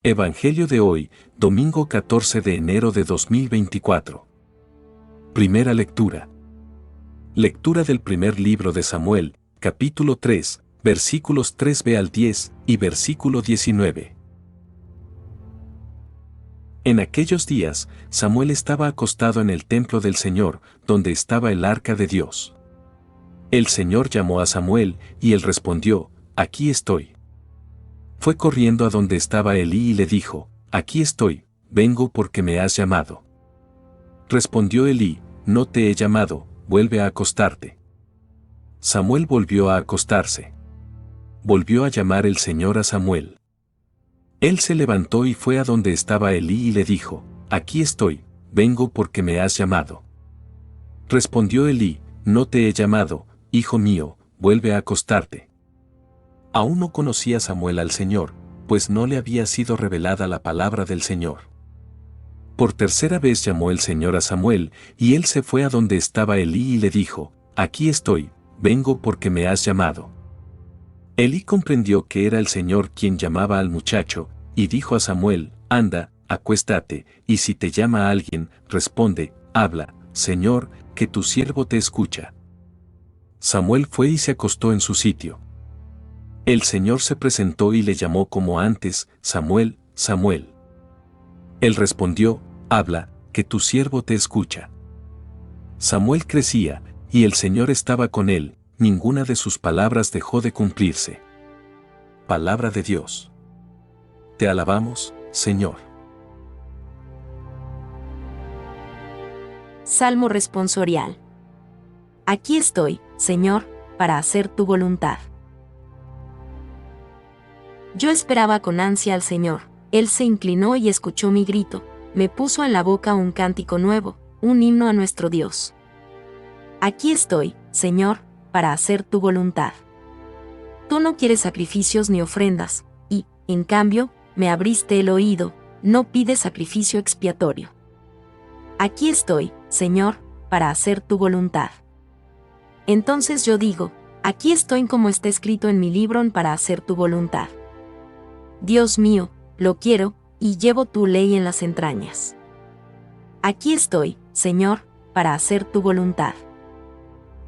Evangelio de hoy, domingo 14 de enero de 2024. Primera lectura. Lectura del primer libro de Samuel, capítulo 3, versículos 3b al 10 y versículo 19. En aquellos días, Samuel estaba acostado en el templo del Señor, donde estaba el arca de Dios. El Señor llamó a Samuel, y él respondió: «Aquí estoy». Fue corriendo a donde estaba Elí y le dijo: «Aquí estoy, vengo porque me has llamado». Respondió Elí: «No te he llamado, vuelve a acostarte». Samuel volvió a acostarse. Volvió a llamar el Señor a Samuel. Él se levantó y fue a donde estaba Elí y le dijo: «Aquí estoy, vengo porque me has llamado». Respondió Elí: «No te he llamado, hijo mío, vuelve a acostarte». Aún no conocía Samuel al Señor, pues no le había sido revelada la palabra del Señor. Por tercera vez llamó el Señor a Samuel, y él se fue a donde estaba Elí y le dijo: «Aquí estoy, vengo porque me has llamado». Elí comprendió que era el Señor quien llamaba al muchacho, y dijo a Samuel: «Anda, acuéstate, y si te llama alguien, responde: habla, Señor, que tu siervo te escucha». Samuel fue y se acostó en su sitio. El Señor se presentó y le llamó como antes: «Samuel, Samuel». Él respondió: «Habla, que tu siervo te escucha». Samuel crecía, y el Señor estaba con él, ninguna de sus palabras dejó de cumplirse. Palabra de Dios. Te alabamos, Señor. Salmo responsorial. Aquí estoy, Señor, para hacer tu voluntad. Yo esperaba con ansia al Señor, Él se inclinó y escuchó mi grito, me puso en la boca un cántico nuevo, un himno a nuestro Dios. Aquí estoy, Señor, para hacer tu voluntad. Tú no quieres sacrificios ni ofrendas, y, en cambio, me abriste el oído, no pides sacrificio expiatorio. Aquí estoy, Señor, para hacer tu voluntad. Entonces yo digo: aquí estoy como está escrito en mi libro para hacer tu voluntad. Dios mío, lo quiero, y llevo tu ley en las entrañas. Aquí estoy, Señor, para hacer tu voluntad.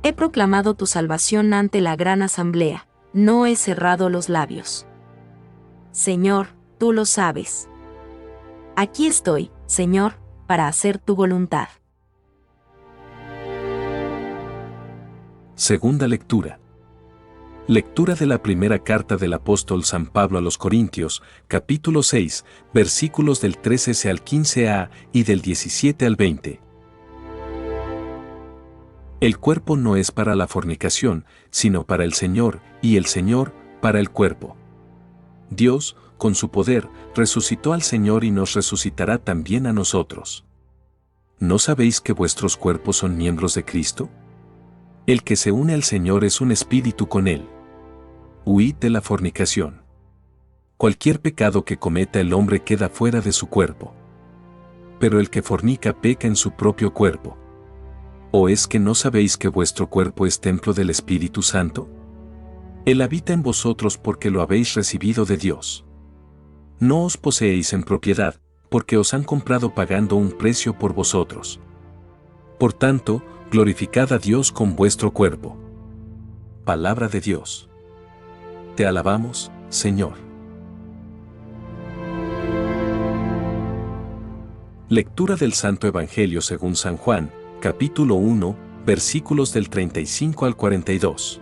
He proclamado tu salvación ante la gran asamblea, no he cerrado los labios. Señor, tú lo sabes. Aquí estoy, Señor, para hacer tu voluntad. Segunda lectura. Lectura de la primera carta del apóstol San Pablo a los Corintios, capítulo 6, versículos del 13 al 15a y del 17 al 20. El cuerpo no es para la fornicación, sino para el Señor, y el Señor, para el cuerpo. Dios, con su poder, resucitó al Señor y nos resucitará también a nosotros. ¿No sabéis que vuestros cuerpos son miembros de Cristo? El que se une al Señor es un espíritu con Él. Huid de la fornicación. Cualquier pecado que cometa el hombre queda fuera de su cuerpo. Pero el que fornica peca en su propio cuerpo. ¿O es que no sabéis que vuestro cuerpo es templo del Espíritu Santo? Él habita en vosotros porque lo habéis recibido de Dios. No os poseéis en propiedad, porque os han comprado pagando un precio por vosotros. Por tanto, glorificad a Dios con vuestro cuerpo. Palabra de Dios. Te alabamos, Señor. Lectura del Santo Evangelio según San Juan, capítulo 1, versículos del 35 al 42.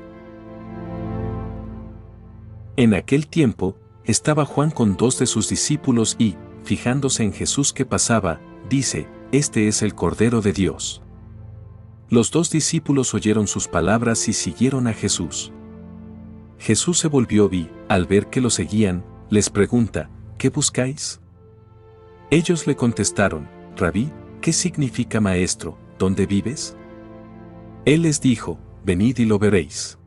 En aquel tiempo, estaba Juan con 2 de sus discípulos y, fijándose en Jesús que pasaba, dice: «Este es el Cordero de Dios». Los 2 discípulos oyeron sus palabras y siguieron a Jesús. Jesús se volvió y, al ver que lo seguían, les pregunta: «¿Qué buscáis?». Ellos le contestaron: «Rabí, ¿qué significa maestro? ¿Dónde vives?». Él les dijo: «Venid y lo veréis».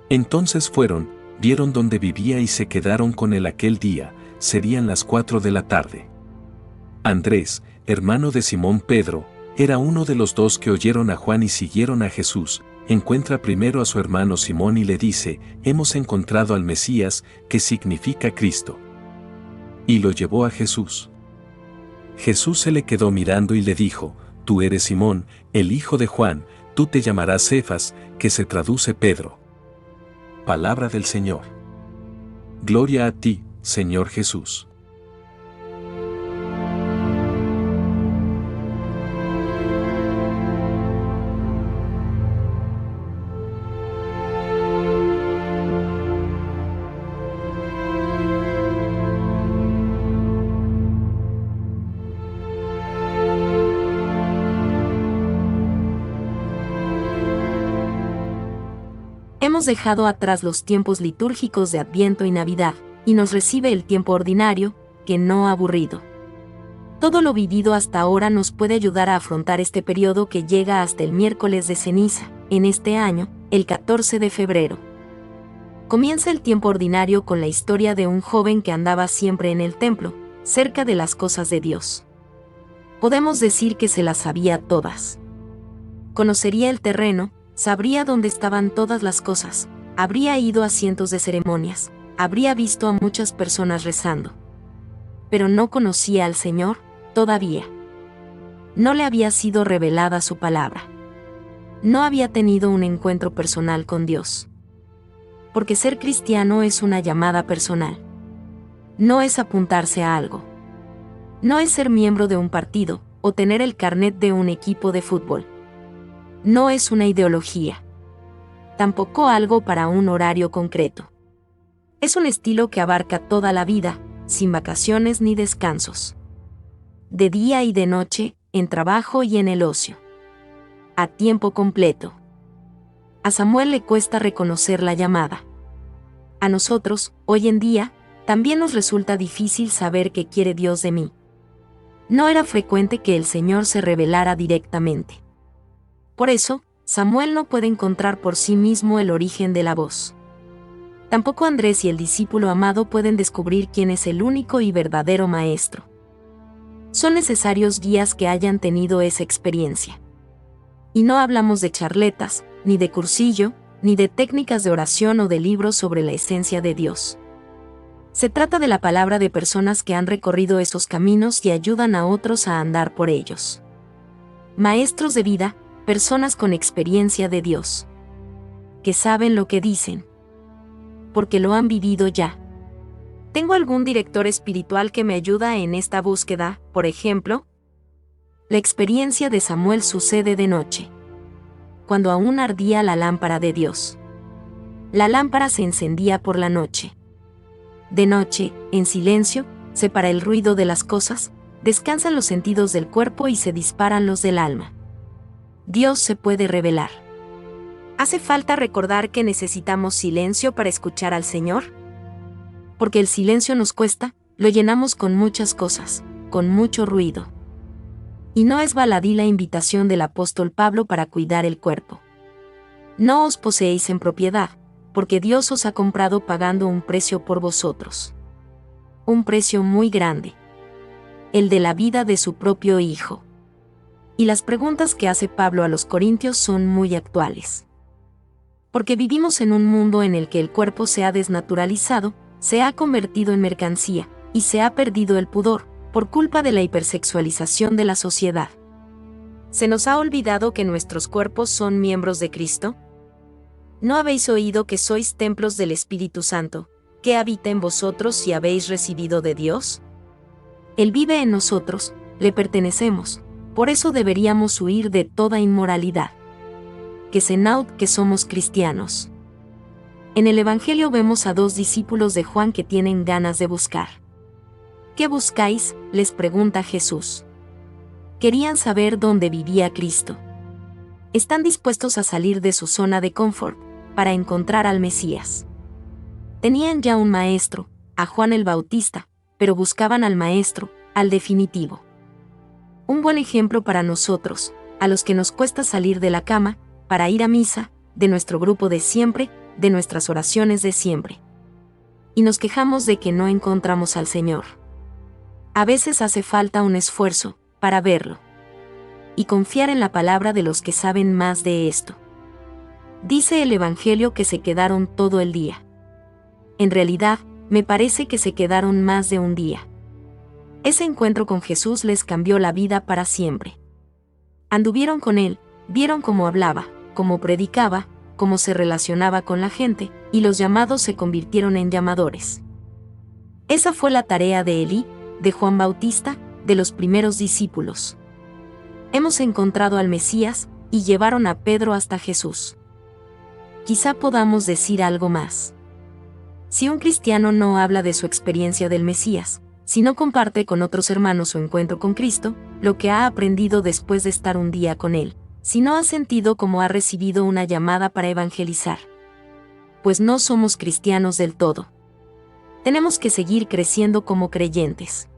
Entonces fueron, vieron dónde vivía y se quedaron con él aquel día, serían las 4 de la tarde. Andrés, hermano de Simón Pedro, era uno de los 2 que oyeron a Juan y siguieron a Jesús. Encuentra primero a su hermano Simón y le dice: «Hemos encontrado al Mesías», que significa Cristo. y lo llevó a Jesús. Jesús se le quedó mirando y le dijo: Tú eres Simón, el hijo de Juan, tú te llamarás Cefas, que se traduce Pedro. Palabra del Señor. Gloria a ti, Señor Jesús. Hemos dejado atrás los tiempos litúrgicos de Adviento y Navidad, y nos recibe el tiempo ordinario, que no aburrido. Todo lo vivido hasta ahora nos puede ayudar a afrontar este periodo que llega hasta el miércoles de ceniza, en este año, el 14 de febrero. Comienza el tiempo ordinario con la historia de un joven que andaba siempre en el templo, cerca de las cosas de Dios. Podemos decir que se las sabía todas. Conocería el terreno, sabría dónde estaban todas las cosas, habría ido a cientos de ceremonias, habría visto a muchas personas rezando. Pero no conocía al Señor, todavía. No le había sido revelada su palabra. No había tenido un encuentro personal con Dios. Porque ser cristiano es una llamada personal. No es apuntarse a algo. No es ser miembro de un partido, o tener el carnet de un equipo de fútbol. No es una ideología. Tampoco algo para un horario concreto. Es un estilo que abarca toda la vida, sin vacaciones ni descansos. De día y de noche, en trabajo y en el ocio. A tiempo completo. A Samuel le cuesta reconocer la llamada. A nosotros, hoy en día, también nos resulta difícil saber qué quiere Dios de mí. No era frecuente que el Señor se revelara directamente. Por eso, Samuel no puede encontrar por sí mismo el origen de la voz. Tampoco Andrés y el discípulo amado pueden descubrir quién es el único y verdadero maestro. Son necesarios guías que hayan tenido esa experiencia. Y no hablamos de charletas, ni de cursillo, ni de técnicas de oración o de libros sobre la esencia de Dios. Se trata de la palabra de personas que han recorrido esos caminos y ayudan a otros a andar por ellos. Maestros de vida, personas con experiencia de Dios. Que saben lo que dicen. Porque lo han vivido ya. ¿Tengo algún director espiritual que me ayuda en esta búsqueda, por ejemplo? La experiencia de Samuel sucede de noche. Cuando aún ardía la lámpara de Dios. La lámpara se encendía por la noche. De noche, en silencio, separa el ruido de las cosas, descansan los sentidos del cuerpo y se disparan los del alma. Dios se puede revelar. ¿Hace falta recordar que necesitamos silencio para escuchar al Señor? Porque el silencio nos cuesta, lo llenamos con muchas cosas, con mucho ruido. Y no es baladí la invitación del apóstol Pablo para cuidar el cuerpo. No os poseéis en propiedad, porque Dios os ha comprado pagando un precio por vosotros. Un precio muy grande. El de la vida de su propio Hijo. Y las preguntas que hace Pablo a los corintios son muy actuales. Porque vivimos en un mundo en el que el cuerpo se ha desnaturalizado, se ha convertido en mercancía, y se ha perdido el pudor, por culpa de la hipersexualización de la sociedad. ¿Se nos ha olvidado que nuestros cuerpos son miembros de Cristo? ¿No habéis oído que sois templos del Espíritu Santo, que habita en vosotros y habéis recibido de Dios? Él vive en nosotros, le pertenecemos, por eso deberíamos huir de toda inmoralidad. Que se naut que somos cristianos. En el Evangelio vemos a dos discípulos de Juan que tienen ganas de buscar. ¿Qué buscáis?, les pregunta Jesús. Querían saber dónde vivía Cristo. Están dispuestos a salir de su zona de confort, para encontrar al Mesías. Tenían ya un maestro, a Juan el Bautista, pero buscaban al maestro, al definitivo. Un buen ejemplo para nosotros, a los que nos cuesta salir de la cama, para ir a misa, de nuestro grupo de siempre, de nuestras oraciones de siempre. Y nos quejamos de que no encontramos al Señor. A veces hace falta un esfuerzo, para verlo. Y confiar en la palabra de los que saben más de esto. Dice el Evangelio que se quedaron todo el día. En realidad, me parece que se quedaron más de un día. Ese encuentro con Jesús les cambió la vida para siempre. Anduvieron con él, vieron cómo hablaba, cómo predicaba, cómo se relacionaba con la gente, y los llamados se convirtieron en llamadores. Esa fue la tarea de Elí, de Juan Bautista, de los primeros discípulos. Hemos encontrado al Mesías, y llevaron a Pedro hasta Jesús. Quizá podamos decir algo más. Si un cristiano no habla de su experiencia del Mesías, si no comparte con otros hermanos su encuentro con Cristo, lo que ha aprendido después de estar un día con Él, si no ha sentido como ha recibido una llamada para evangelizar, pues no somos cristianos del todo. Tenemos que seguir creciendo como creyentes.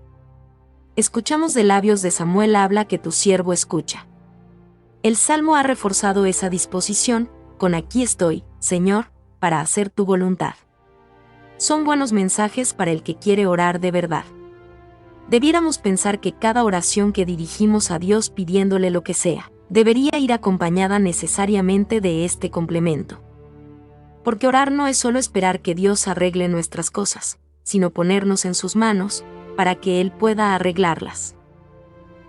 Escuchamos de labios de Samuel habla que tu siervo escucha. El Salmo ha reforzado esa disposición, con aquí estoy, Señor, para hacer tu voluntad. Son buenos mensajes para el que quiere orar de verdad. Debiéramos pensar que cada oración que dirigimos a Dios pidiéndole lo que sea, debería ir acompañada necesariamente de este complemento. Porque orar no es solo esperar que Dios arregle nuestras cosas, sino ponernos en sus manos, para que Él pueda arreglarlas.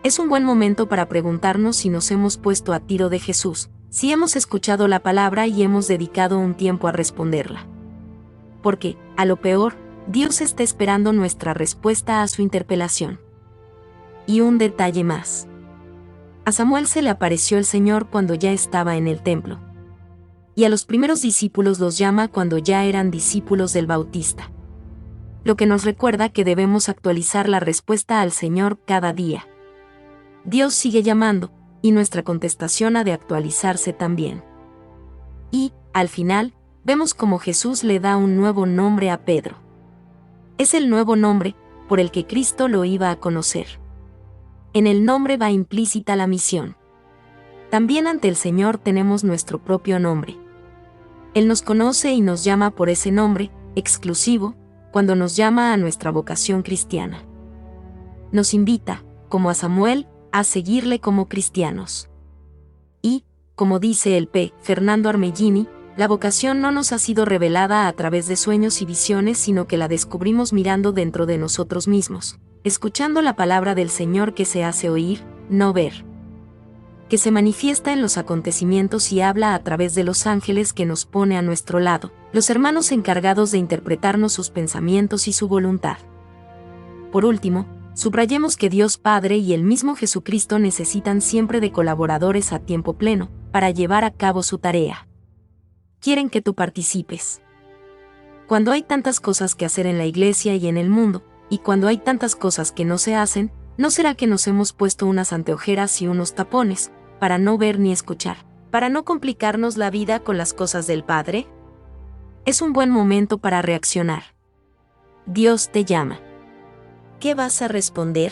Es un buen momento para preguntarnos si nos hemos puesto a tiro de Jesús, si hemos escuchado la palabra y hemos dedicado un tiempo a responderla. Porque, a lo peor, Dios está esperando nuestra respuesta a su interpelación. Y un detalle más. A Samuel se le apareció el Señor cuando ya estaba en el templo. Y a los primeros discípulos los llama cuando ya eran discípulos del Bautista. Lo que nos recuerda que debemos actualizar la respuesta al Señor cada día. Dios sigue llamando, y nuestra contestación ha de actualizarse también. Y, al final, vemos cómo Jesús le da un nuevo nombre a Pedro. Es el nuevo nombre, por el que Cristo lo iba a conocer. En el nombre va implícita la misión. También ante el Señor tenemos nuestro propio nombre. Él nos conoce y nos llama por ese nombre, exclusivo, cuando nos llama a nuestra vocación cristiana. Nos invita, como a Samuel, a seguirle como cristianos. Y, como dice el P. Fernando Armellini, la vocación no nos ha sido revelada a través de sueños y visiones, sino que la descubrimos mirando dentro de nosotros mismos, escuchando la palabra del Señor que se hace oír, no ver. Que se manifiesta en los acontecimientos y habla a través de los ángeles que nos pone a nuestro lado, los hermanos encargados de interpretarnos sus pensamientos y su voluntad. Por último, subrayemos que Dios Padre y el mismo Jesucristo necesitan siempre de colaboradores a tiempo pleno, para llevar a cabo su tarea. Quieren que tú participes. Cuando hay tantas cosas que hacer en la iglesia y en el mundo, y cuando hay tantas cosas que no se hacen, ¿no será que nos hemos puesto unas anteojeras y unos tapones, para no ver ni escuchar, para no complicarnos la vida con las cosas del Padre? Es un buen momento para reaccionar. Dios te llama. ¿Qué vas a responder?